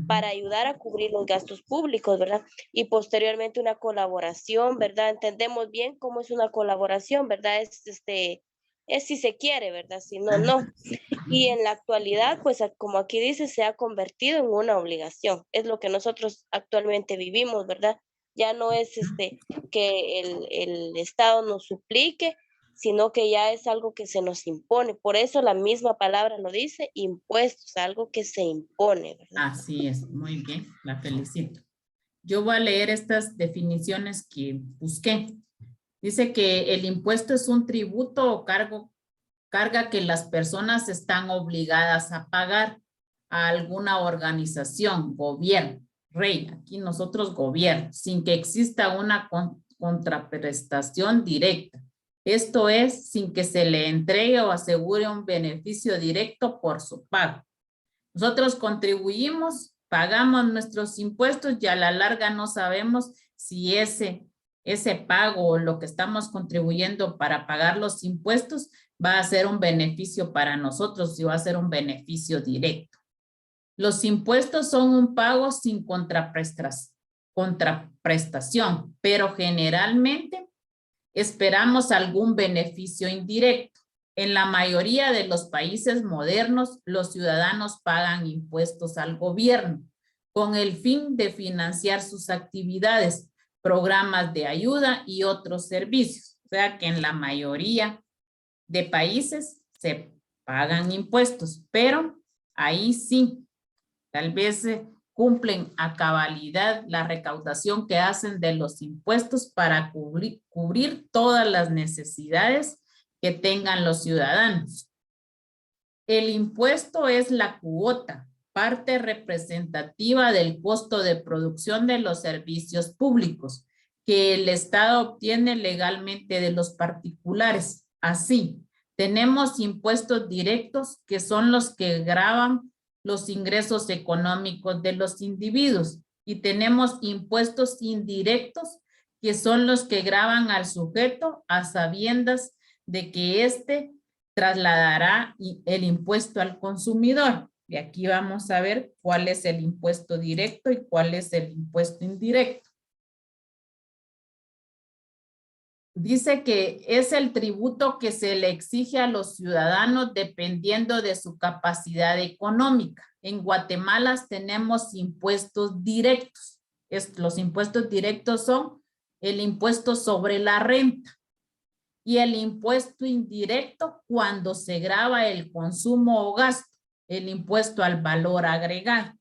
para ayudar a cubrir los gastos públicos, ¿verdad? Y posteriormente una colaboración, ¿verdad? Entendemos bien cómo es una colaboración, ¿verdad? Es si se quiere, ¿verdad? Si no, no. Y en la actualidad, pues como aquí dice, se ha convertido en una obligación. Es lo que nosotros actualmente vivimos, ¿verdad? Ya no es que el Estado nos suplique, sino que ya es algo que se nos impone. Por eso la misma palabra lo dice, impuestos, algo que se impone, ¿verdad? Así es, muy bien, la felicito. Yo voy a leer estas definiciones que busqué. Dice que el impuesto es un tributo o carga que las personas están obligadas a pagar a alguna organización, gobierno, rey, aquí nosotros gobierno, sin que exista una contraprestación directa. Esto es, sin que se le entregue o asegure un beneficio directo por su pago. Nosotros contribuimos, pagamos nuestros impuestos y a la larga no sabemos si ese pago o lo que estamos contribuyendo para pagar los impuestos va a ser un beneficio para nosotros, si va a ser un beneficio directo. Los impuestos son un pago sin contraprestación, pero generalmente esperamos algún beneficio indirecto. En la mayoría de los países modernos, los ciudadanos pagan impuestos al gobierno con el fin de financiar sus actividades, programas de ayuda y otros servicios. O sea que en la mayoría de países se pagan impuestos, pero ahí sí, tal vez cumplen a cabalidad la recaudación que hacen de los impuestos para cubrir todas las necesidades que tengan los ciudadanos. El impuesto es la cuota, parte representativa del costo de producción de los servicios públicos que el Estado obtiene legalmente de los particulares. Así, tenemos impuestos directos que son los que gravan los ingresos económicos de los individuos y tenemos impuestos indirectos que son los que gravan al sujeto a sabiendas de que éste trasladará el impuesto al consumidor. Y aquí vamos a ver cuál es el impuesto directo y cuál es el impuesto indirecto. Dice que es el tributo que se le exige a los ciudadanos dependiendo de su capacidad económica. En Guatemala tenemos impuestos directos. Los impuestos directos son el impuesto sobre la renta y el impuesto indirecto cuando se grava el consumo o gasto, el impuesto al valor agregado.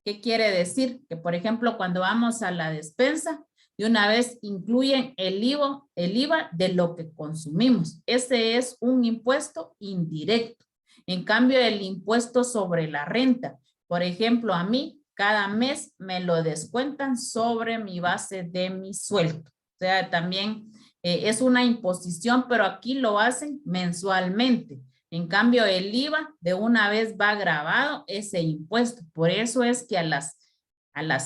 ¿Qué quiere decir? Que, por ejemplo, cuando vamos a la despensa, de una vez incluyen el IVA de lo que consumimos. Ese es un impuesto indirecto. En cambio, el impuesto sobre la renta, por ejemplo, a mí cada mes me lo descuentan sobre mi base de mi sueldo. O sea, también es una imposición, pero aquí lo hacen mensualmente. En cambio, el IVA de una vez va grabado ese impuesto. Por eso es que a las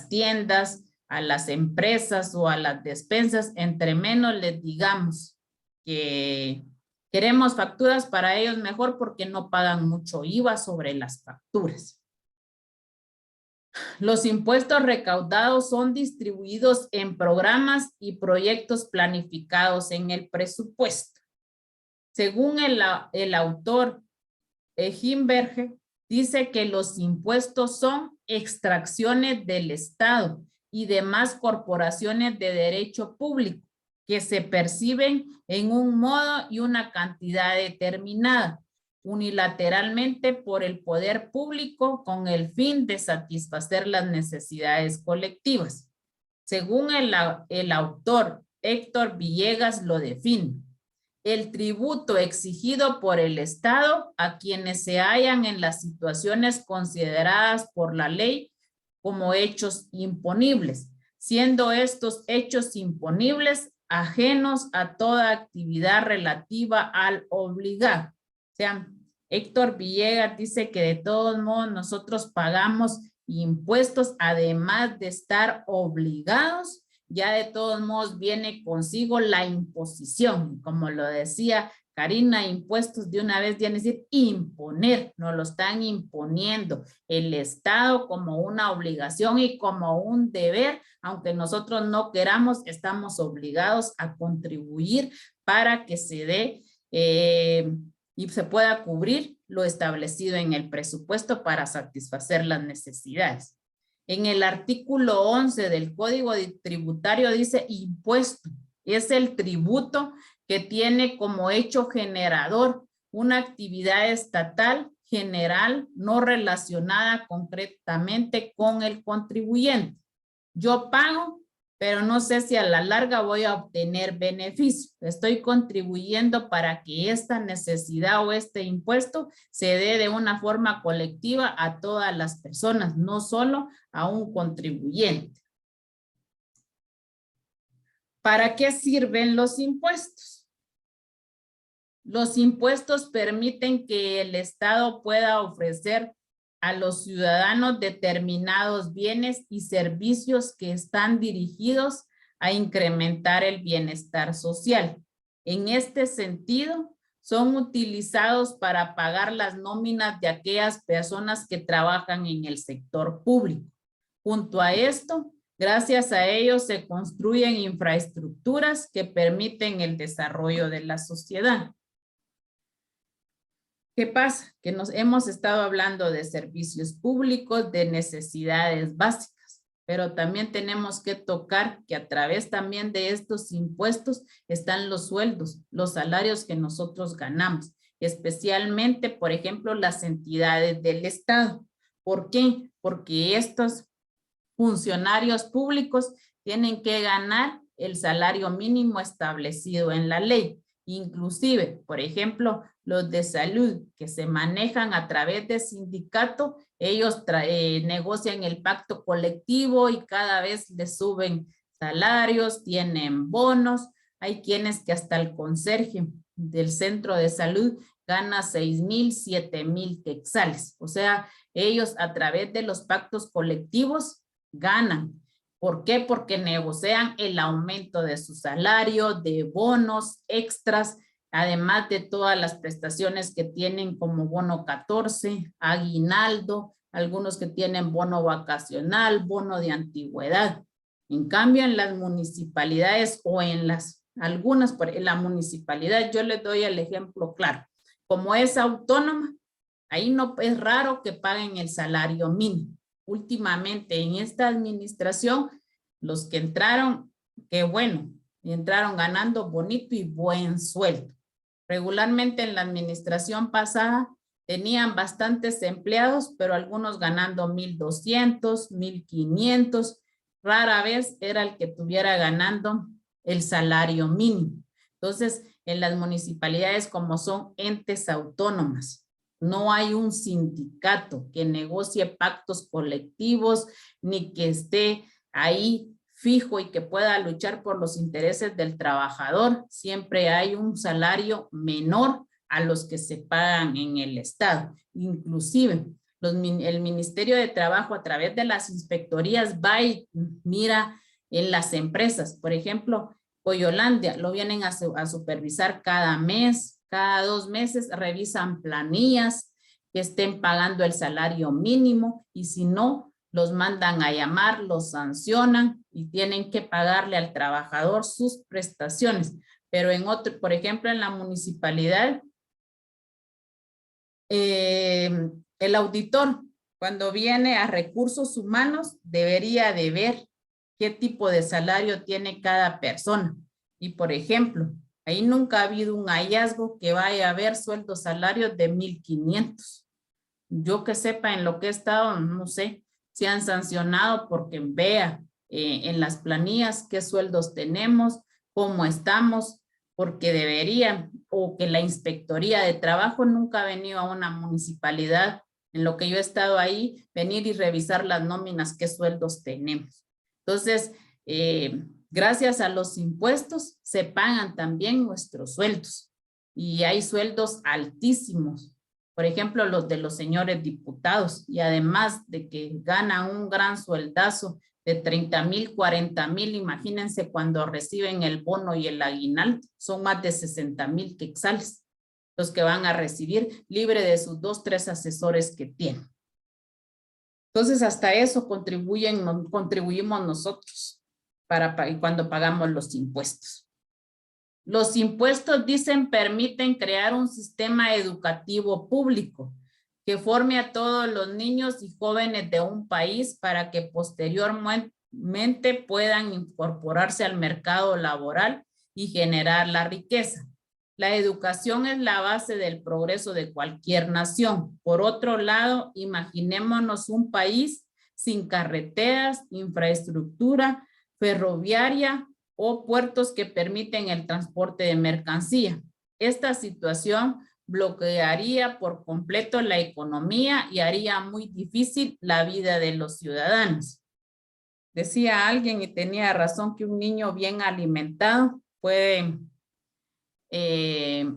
tiendas, a las empresas o a las despensas, entre menos les digamos que Queremos facturas para ellos mejor porque no pagan mucho IVA sobre las facturas. Los impuestos recaudados son distribuidos en programas y proyectos planificados en el presupuesto. Según el autor Himberger, dice que los impuestos son extracciones del Estado y demás corporaciones de derecho público que se perciben en un modo y una cantidad determinada unilateralmente por el poder público con el fin de satisfacer las necesidades colectivas. Según el autor Héctor Villegas lo define: el tributo exigido por el Estado a quienes se hallan en las situaciones consideradas por la ley como hechos imponibles, siendo estos hechos imponibles ajenos a toda actividad relativa al obligado. O sea, Héctor Villegas dice que de todos modos nosotros pagamos impuestos además de estar obligados. Ya de todos modos viene consigo la imposición, como lo decía Karina, impuestos de una vez viene a decir imponer, nos lo están imponiendo el Estado como una obligación y como un deber, aunque nosotros no queramos, estamos obligados a contribuir para que se dé y se pueda cubrir lo establecido en el presupuesto para satisfacer las necesidades. En el artículo 11 del Código Tributario dice impuesto. Es el tributo que tiene como hecho generador una actividad estatal general no relacionada concretamente con el contribuyente. Yo pago, pero no sé si a la larga voy a obtener beneficio. Estoy contribuyendo para que esta necesidad o este impuesto se dé de una forma colectiva a todas las personas, no solo a un contribuyente. ¿Para qué sirven los impuestos? Los impuestos permiten que el Estado pueda ofrecer a los ciudadanos determinados bienes y servicios que están dirigidos a incrementar el bienestar social. En este sentido, son utilizados para pagar las nóminas de aquellas personas que trabajan en el sector público. Junto a esto, gracias a ellos se construyen infraestructuras que permiten el desarrollo de la sociedad. ¿Qué pasa? Que nos hemos estado hablando de servicios públicos, de necesidades básicas, pero también tenemos que tocar que a través también de estos impuestos están los sueldos, los salarios que nosotros ganamos, especialmente, por ejemplo, las entidades del Estado. ¿Por qué? Porque estos funcionarios públicos tienen que ganar el salario mínimo establecido en la ley. Inclusive, por ejemplo, los de salud que se manejan a través de sindicato, ellos negocian el pacto colectivo y cada vez les suben salarios, tienen bonos. Hay quienes que hasta el conserje del centro de salud gana 6,000, 7,000 quetzales. O sea, ellos a través de los pactos colectivos ganan. ¿Por qué? Porque negocian el aumento de su salario, de bonos extras, además de todas las prestaciones que tienen como bono 14, aguinaldo, algunos que tienen bono vacacional, bono de antigüedad. En cambio, en las municipalidades o en algunas, en la municipalidad, yo les doy el ejemplo claro. Como es autónoma, ahí no es raro que paguen el salario mínimo. Últimamente en esta administración, los que entraron, qué bueno, entraron ganando bonito y buen sueldo. Regularmente en la administración pasada tenían bastantes empleados, pero algunos ganando 1,200, 1,500. Rara vez era el que estuviera ganando el salario mínimo. Entonces, en las municipalidades, como son entes autónomas, no hay un sindicato que negocie pactos colectivos ni que esté ahí fijo y que pueda luchar por los intereses del trabajador. Siempre hay un salario menor a los que se pagan en el Estado. Inclusive, el Ministerio de Trabajo a través de las inspectorías va y mira en las empresas. Por ejemplo, Coyolandia lo vienen a supervisar cada mes, Cada 2 meses revisan planillas que estén pagando el salario mínimo y si no, los mandan a llamar, los sancionan y tienen que pagarle al trabajador sus prestaciones. Pero en otro, por ejemplo, en la municipalidad, el auditor, cuando viene a recursos humanos, debería de ver qué tipo de salario tiene cada persona. Y por ejemplo, ahí nunca ha habido un hallazgo que vaya a haber sueldos salarios de 1,500. Yo que sepa en lo que he estado, no sé si han sancionado porque vea en las planillas qué sueldos tenemos, cómo estamos, porque deberían, o que la inspectoría de trabajo nunca ha venido a una municipalidad, en lo que yo he estado ahí, venir y revisar las nóminas, qué sueldos tenemos. Entonces, gracias a los impuestos se pagan también nuestros sueldos y hay sueldos altísimos. Por ejemplo, los de los señores diputados, y además de que ganan un gran sueldazo de 30,000, 40,000, imagínense cuando reciben el bono y el aguinaldo, son más de 60,000 quetzales los que van a recibir, libre de sus 2, 3 asesores que tienen. Entonces, hasta eso contribuimos nosotros cuando pagamos los impuestos. Los impuestos, dicen, permiten crear un sistema educativo público que forme a todos los niños y jóvenes de un país para que posteriormente puedan incorporarse al mercado laboral y generar la riqueza. La educación es la base del progreso de cualquier nación. Por otro lado, imaginémonos un país sin carreteras, infraestructura ferroviaria o puertos que permiten el transporte de mercancía. Esta situación bloquearía por completo la economía y haría muy difícil la vida de los ciudadanos. Decía alguien, y tenía razón, que un niño bien alimentado puede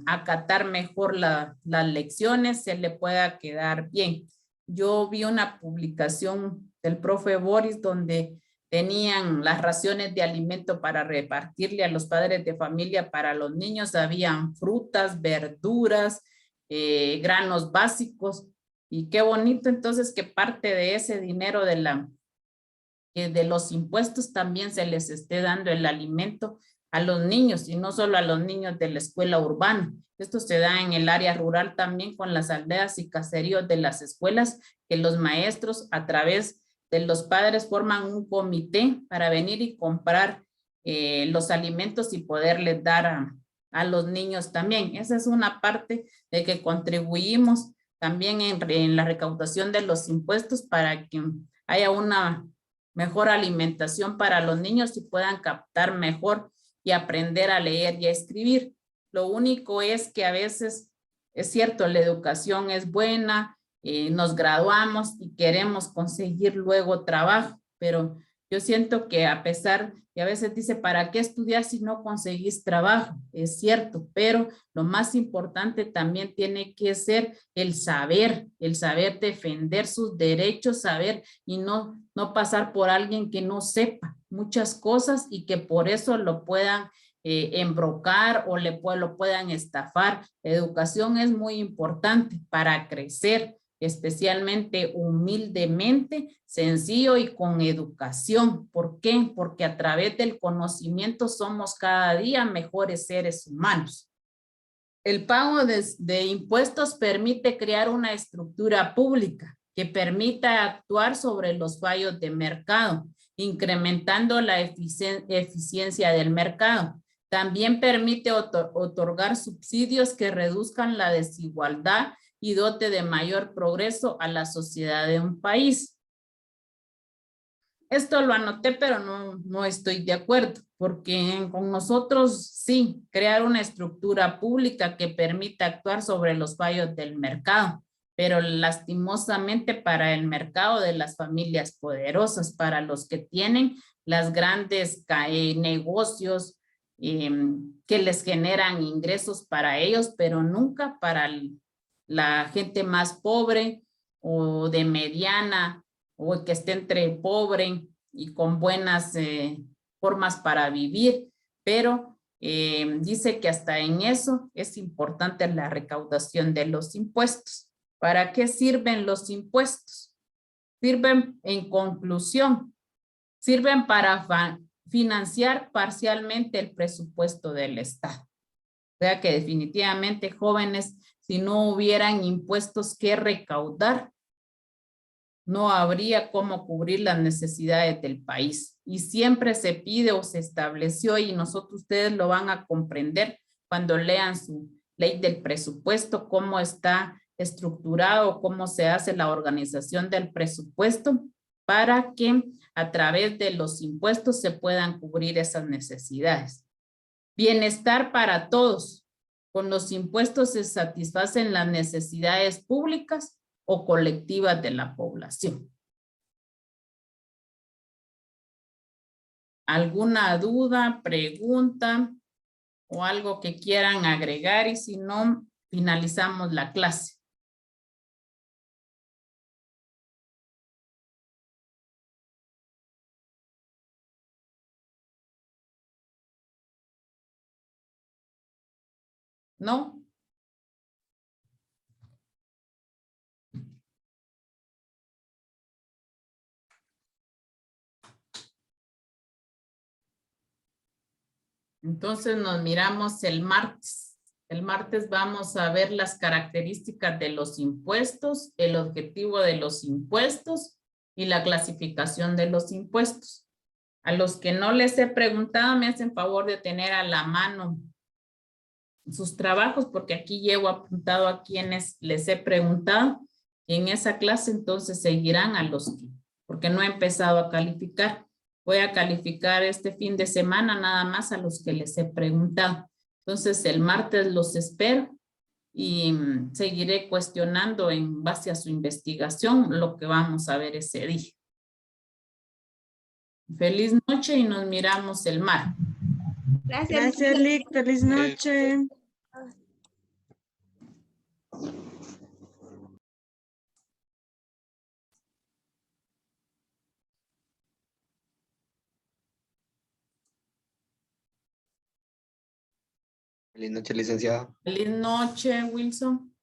acatar mejor las lecciones, se le pueda quedar bien. Yo vi una publicación del profe Boris donde tenían las raciones de alimento para repartirle a los padres de familia para los niños. Habían frutas, verduras, granos básicos. Y qué bonito entonces que parte de ese dinero de los impuestos también se les esté dando el alimento a los niños y no solo a los niños de la escuela urbana. Esto se da en el área rural también con las aldeas y caseríos de las escuelas, que los maestros a través de los padres forman un comité para venir y comprar los alimentos y poderles dar a los niños también. Esa es una parte de que contribuimos también en la recaudación de los impuestos para que haya una mejor alimentación para los niños y puedan captar mejor y aprender a leer y a escribir. Lo único es que a veces, es cierto, la educación es buena, nos graduamos y queremos conseguir luego trabajo, pero yo siento que a pesar, y a veces dice, ¿para qué estudiar si no conseguís trabajo? Es cierto, pero lo más importante también tiene que ser el saber defender sus derechos, saber y no pasar por alguien que no sepa muchas cosas y que por eso lo puedan embrocar o lo puedan estafar. La educación es muy importante para crecer, especialmente humildemente, sencillo y con educación. ¿Por qué? Porque a través del conocimiento somos cada día mejores seres humanos. El pago de impuestos permite crear una estructura pública que permita actuar sobre los fallos de mercado, incrementando la eficiencia del mercado. También permite otorgar subsidios que reduzcan la desigualdad y dote de mayor progreso a la sociedad de un país. Esto lo anoté, pero no estoy de acuerdo, porque con nosotros sí, crear una estructura pública que permita actuar sobre los fallos del mercado, pero lastimosamente para el mercado de las familias poderosas, para los que tienen las grandes negocios que les generan ingresos para ellos, pero nunca para la gente más pobre o de mediana o que esté entre pobre y con buenas formas para vivir, pero dice que hasta en eso es importante la recaudación de los impuestos. ¿Para qué sirven los impuestos? Sirven, en conclusión, sirven para financiar parcialmente el presupuesto del Estado. O sea que definitivamente, jóvenes, si no hubieran impuestos que recaudar, no habría cómo cubrir las necesidades del país. Y siempre se pide o se estableció, y nosotros ustedes lo van a comprender cuando lean su ley del presupuesto, cómo está estructurado, cómo se hace la organización del presupuesto para que a través de los impuestos se puedan cubrir esas necesidades. Bienestar para todos. Con los impuestos se satisfacen las necesidades públicas o colectivas de la población. ¿Alguna duda, pregunta o algo que quieran agregar? Y si no, finalizamos la clase. ¿No? Entonces nos miramos el martes. El martes vamos a ver las características de los impuestos, el objetivo de los impuestos y la clasificación de los impuestos. A los que no les he preguntado, me hacen favor de tener a la mano sus trabajos, porque aquí llevo apuntado a quienes les he preguntado. Y en esa clase entonces seguirán a los que, porque no he empezado a calificar. Voy a calificar este fin de semana nada más a los que les he preguntado. Entonces el martes los espero y seguiré cuestionando en base a su investigación lo que vamos a ver ese día. Feliz noche y nos miramos el martes. Gracias. Gracias, Lick. Feliz noche. Feliz noche, licenciada. Feliz noche, Wilson.